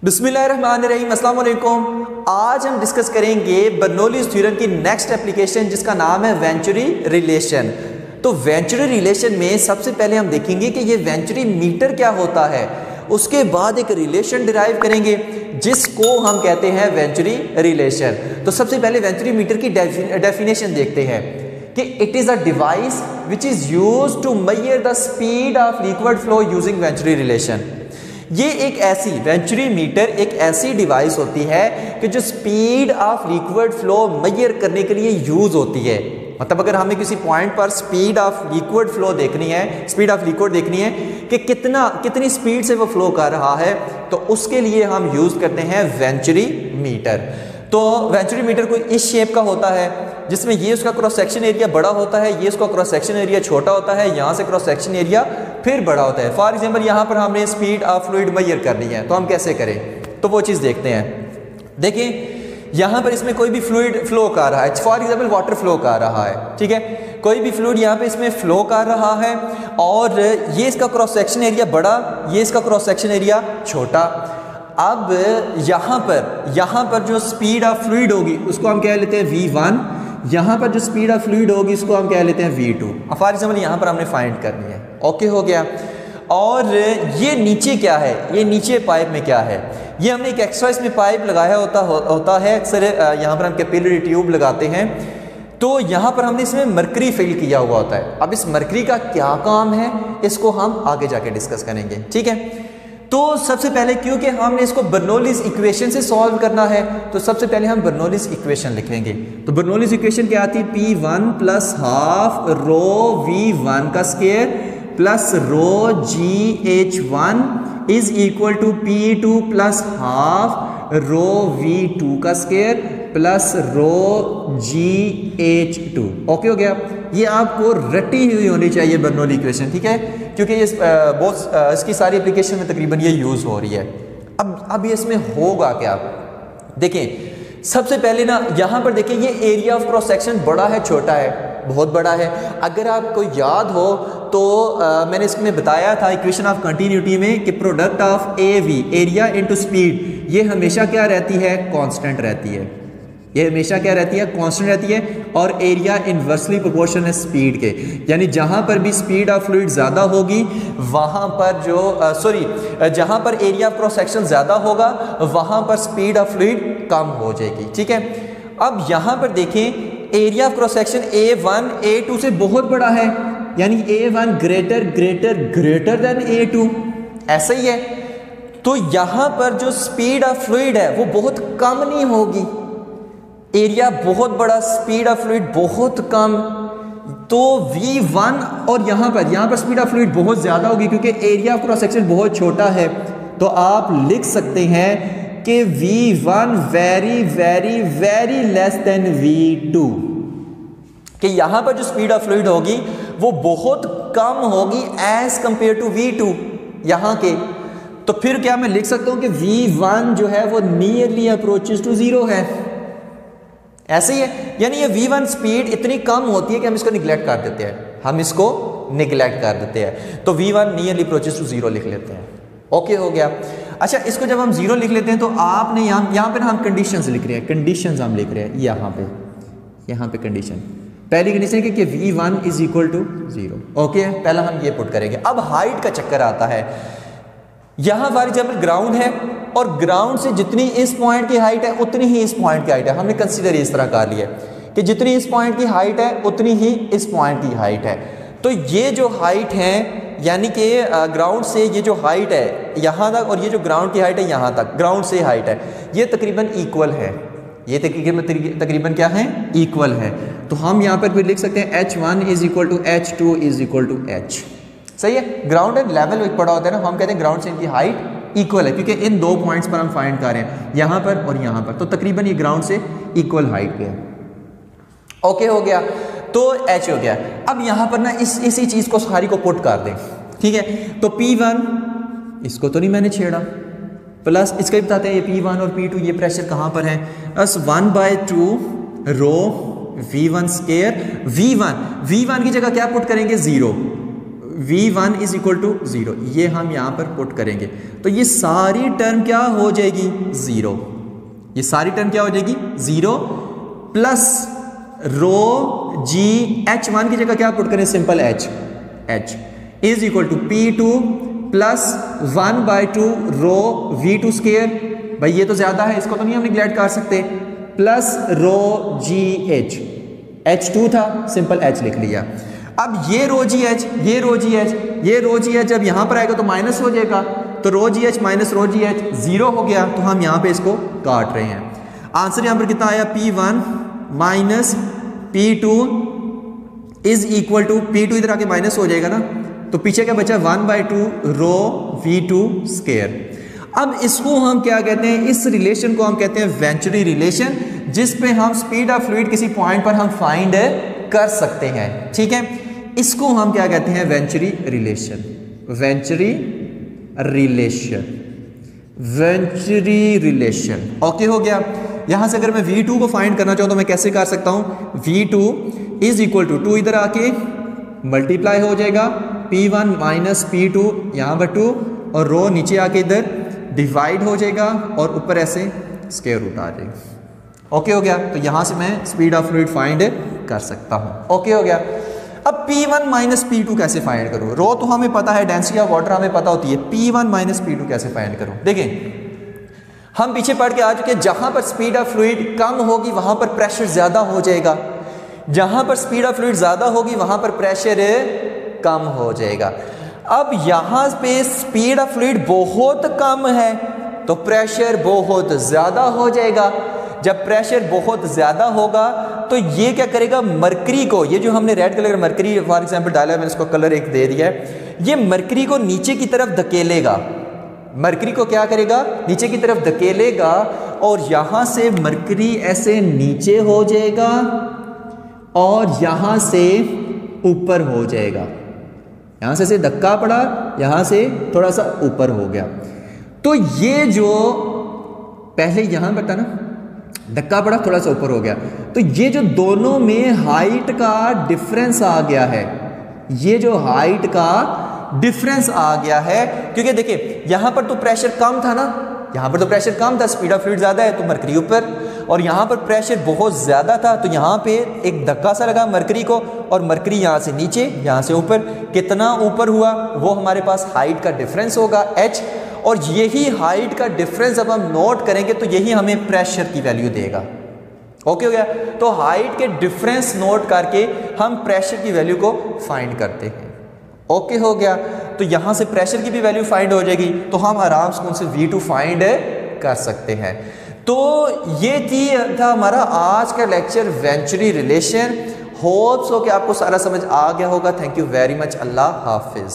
बिस्मिल्लाहिर्रहमानिर्रहीम, अस्सलाम वालेकुम। आज हम डिस्कस करेंगे बर्नौलीज़ थ्योरम की नेक्स्ट एप्लीकेशन जिसका नाम है वेंचुरी रिलेशन। तो वेंचुरी रिलेशन में सबसे पहले हम देखेंगे कि ये वेंचुरी मीटर क्या होता है, उसके बाद एक रिलेशन डिराइव करेंगे जिसको हम कहते हैं वेंचुरी रिलेशन। तो सबसे पहले वेंचुरी मीटर की डेफिनेशन देखते हैं कि it is a device which is used to measure the speed of liquid flow using venturi relation. ये एक ऐसी वेंचुरी मीटर एक ऐसी डिवाइस होती है कि जो speed of liquid flow measure करने के लिए यूज होती है। मतलब अगर हमें किसी पॉइंट पर स्पीड ऑफ लिक्विड फ्लो देखनी है, स्पीड ऑफ लिक्विड देखनी है कि कितनी स्पीड से वो फ्लो कर रहा है, तो उसके लिए हम यूज करते हैं वेंचुरी मीटर। तो वेंचुरी मीटर कोई इस शेप का होता है जिसमें ये उसका क्रॉस सेक्शन एरिया बड़ा होता है, ये उसका क्रॉस सेक्शन एरिया छोटा होता है, यहाँ से क्रॉस सेक्शन एरिया फिर बड़ा होता है। फॉर एग्जांपल यहाँ पर हमने स्पीड ऑफ फ्लूइड मेजर करनी है, तो हम कैसे करें, तो वो चीज़ देखते हैं। देखिए यहाँ पर इसमें कोई भी फ्लूइड फ्लो कर रहा है, फॉर एग्जांपल वाटर फ्लो कर रहा है, ठीक है, कोई भी फ्लूइड यहाँ पे इसमें फ्लो कर रहा है और ये इसका क्रॉस सेक्शन एरिया बड़ा, ये इसका क्रॉस सेक्शन एरिया छोटा। अब यहाँ पर जो स्पीड ऑफ फ्लूइड होगी उसको हम कह लेते हैं V1, यहाँ पर जो स्पीड ऑफ फ्लूइड होगी इसको हम कह लेते हैं V2। अब फॉर एग्जाम्पल यहाँ पर हमने फाइंड करनी है, ओके हो गया। और ये नीचे क्या है, ये नीचे पाइप में क्या है, ये हमने एक एक्स्ट्रा इसमें पाइप लगाया होता है। अक्सर यहाँ पर हम कैपिलरी ट्यूब लगाते हैं, तो यहाँ पर हमने इसमें मरकरी फिल किया हुआ होता है। अब इस मरकरी का क्या काम है इसको हम आगे जाके डिस्कस करेंगे, ठीक है। तो सबसे पहले क्योंकि हमने इसको बर्नौलीज़ इक्वेशन से सॉल्व करना है, तो सबसे पहले हम बर्नौलीज़ इक्वेशन लिखेंगे। तो बर्नौलीज़ इक्वेशन क्या आती है, P1 plus half rho V1 का square plus rho GH1 is equal to P2 plus half rho V2 का स्क्वायर प्लस रो GH2। ओके हो गया। ये आपको रटी हुई होनी चाहिए बर्नौली इक्वेशन, ठीक है, क्योंकि ये इसकी सारी एप्लीकेशन में तकरीबन ये यूज़ हो रही है। अब ये इसमें होगा क्या, देखें सबसे पहले ना यहाँ पर देखें ये एरिया ऑफ क्रॉस सेक्शन बड़ा है छोटा है, बहुत बड़ा है। अगर आपको याद हो तो मैंने इसमें बताया था इक्वेशन ऑफ कंटिन्यूटी में कि product of AV area into speed ये हमेशा क्या रहती है, कांस्टेंट रहती है। ये हमेशा क्या रहती है, कांस्टेंट रहती है। और एरिया इन्वर्सली प्रोपोर्शनल है स्पीड के, यानी जहां पर भी स्पीड ऑफ फ्लूइड ज़्यादा होगी वहां पर जहां पर एरिया ऑफ क्रॉस सेक्शन ज़्यादा होगा वहां पर स्पीड ऑफ फ्लूइड कम हो जाएगी, ठीक है। अब यहां पर देखें area of cross section A1 A2 से बहुत बड़ा है, यानी A1 ग्रेटर देन A2, ऐसा ही है। तो यहां पर जो स्पीड ऑफ फ्लूइड है वो बहुत कम नहीं होगी, एरिया बहुत बड़ा, स्पीड ऑफ फ्लूइड बहुत कम, तो V1 और यहाँ पर स्पीड ऑफ फ्लूइड बहुत ज़्यादा होगी क्योंकि एरिया ऑफ क्रॉस सेक्शन बहुत छोटा है। तो आप लिख सकते हैं कि V1 very less than V2, कि यहाँ पर जो स्पीड ऑफ फ्लूइड होगी वो बहुत कम होगी एज कंपेयर टू V2 यहाँ के। तो फिर क्या मैं लिख सकता हूँ कि V1 जो है वो नियरली अप्रोचेस टू 0 है, ऐसे ही है। यानी ये V1 स्पीड इतनी कम होती है कि हम इसको निगलेक्ट कर देते हैं, तो V1 नियरली अप्रोचेस टू 0 लिख लेते हैं, ओके हो गया। अच्छा, इसको जब हम 0 लिख लेते हैं तो आपने यहाँ पर हम कंडीशंस लिख रहे हैं, कंडीशंस हम लिख रहे हैं यहाँ पे कंडीशन, पहली कंडीशन है कि V1 is equal to 0, okay. पहला हम ये पुट करेंगे। अब हाइट का चक्कर आता है, यहाँ फॉर एग्जाम्पल ग्राउंड है और ग्राउंड से जितनी इस पॉइंट की हाइट है उतनी ही इस पॉइंट की हाइट है। हमने कंसीडर इस तरह कर लिया कि जितनी इस पॉइंट की हाइट है उतनी ही इस पॉइंट की हाइट है। तो ये जो हाइट है, यानी कि ग्राउंड से ये जो हाइट है यहाँ तक और ये जो ग्राउंड की हाइट है यहाँ तक, ग्राउंड से हाइट है, ये तकरीबन इक्वल है, ये तकरीबन क्या है, इक्वल है। तो हम यहाँ पर भी लिख सकते हैं H1 is equal to H2 is equal to H, सही है। ग्राउंड एंड लेवल पड़ा होता है ना, हम कहते हैं ग्राउंड से इनकी हाइट इक्वल है क्योंकि इन दो पॉइंट्स पर हम फाइंड कर रहे हैं, यहाँ पर और यहाँ पर, तो तकरीबन ये ग्राउंड से इक्वल हाइट पे है, ओके हो गया। तो H हो गया। अब यहाँ पर ना इसी चीज़ को सारी को पुट कर दें, ठीक है। तो P1 इसको तो नहीं मैंने छेड़ा, प्लस इसका भी बताते हैं ये P1 और P2 ये प्रेशर कहाँ पर है, बस 1/2 रो V1 स्क्वायर। V1 की जगह क्या पुट करेंगे, 0, V1 इज इक्वल टू 0, ये हम यहाँ पर पुट करेंगे तो ये सारी टर्म क्या हो जाएगी 0, ये सारी टर्म क्या हो जाएगी 0 प्लस रो जी H1 की जगह क्या पुट करें simple H is equal to P2 plus 1/2 rho V2 square, भाई ये तो ज्यादा है इसको तो नहीं हम निगलेक्ट कर सकते, प्लस रो जी H, H2 था सिंपल H लिख लिया। अब ये रो जी एच, ये रो जी एच, ये रो जी एच जब यहां पर आएगा तो माइनस हो जाएगा, तो row G H minus row G H 0 हो गया, तो हम यहां पे इसको काट रहे हैं। आंसर यहां पर कितना आया P1 minus P2 is equal to, P2 इधर आके माइनस हो जाएगा ना, तो पीछे क्या बचा 1/2 रो V2 स्क्वायर। अब इसको हम क्या कहते हैं, इस रिलेशन को हम कहते हैं वेंचुरी रिलेशन, जिस पे हम स्पीड ऑफ फ्लूइड किसी पॉइंट पर हम फाइंड कर सकते हैं, ठीक है। इसको हम क्या कहते हैं venturi relation, venturi relation, venturi relation. Okay हो गया। यहां से अगर मैं V2 को फाइंड करना चाहूं तो मैं कैसे कर सकता हूं, V2 इज इक्वल टू 2 इधर आके मल्टीप्लाई हो जाएगा P1 माइनस P2 यहां पर 2 और रो नीचे आके इधर डिवाइड हो जाएगा और ऊपर ऐसे स्क्वायर रूट आ जाएगा। ओके हो गया। तो यहां से मैं स्पीड ऑफ फ्लूइड फाइंड कर सकता हूं। ओके हो गया। अब P1 माइनस P2 कैसे फाइंड करूं, रो तो हमें पता है, डेंसिटी ऑफ वाटर हमें पता होती है, P1 माइनस P2 कैसे फाइंड करूं। देखें हम पीछे पढ़ के आ चुके, जहां पर स्पीड ऑफ फ्लूइड कम होगी वहां पर प्रेशर ज्यादा हो जाएगा, जहां पर स्पीड ऑफ फ्लूइड ज्यादा होगी वहां पर प्रेशर कम हो जाएगा। अब यहां पे स्पीड ऑफ फ्लूइड बहुत कम है तो प्रेशर बहुत ज्यादा हो जाएगा। जब प्रेशर बहुत ज्यादा होगा तो ये क्या करेगा, मरकरी को, ये जो हमने red colour mercury for example डाला है, मैंने इसको कलर एक दे दिया है, ये मरकरी को नीचे की तरफ धकेलेगा, मरकरी को क्या करेगा नीचे की तरफ धकेलेगा और यहां से मरकरी ऐसे नीचे हो जाएगा और यहां से ऊपर हो जाएगा, यहां से धक्का पड़ा, यहां से थोड़ा सा ऊपर हो गया। तो ये जो पहले यहां पर था ना, धक्का पड़ा थोड़ा सा ऊपर हो गया, तो ये जो दोनों में हाइट का डिफरेंस आ गया है, ये जो हाइट का डिफरेंस आ गया है, क्योंकि देखिए यहां पर तो प्रेशर कम था ना, यहां पर तो प्रेशर कम था, स्पीड ऑफ फ्लूइड ज्यादा है तो मरकरी ऊपर, और यहां पर प्रेशर बहुत ज्यादा था तो यहां पे एक धक्का सा लगा मरकरी को और मरकरी यहां से नीचे यहां से ऊपर, कितना ऊपर हुआ वो हमारे पास हाइट का डिफरेंस होगा h, और यही हाइट का डिफरेंस जब हम नोट करेंगे तो यही हमें प्रेशर की वैल्यू देगा। ओके हो गया। तो हाइट के डिफरेंस नोट करके हम प्रेशर की वैल्यू को फाइंड करते हैं। ओके हो गया। तो यहां से प्रेशर की भी वैल्यू फाइंड हो जाएगी, तो हम आराम से उनसे V2 फाइंड कर सकते हैं। तो ये था हमारा आज का लेक्चर वेंचुरी रिलेशन। होप्स हो कि आपको सारा समझ आ गया होगा। Thank you very much. Allah Hafiz.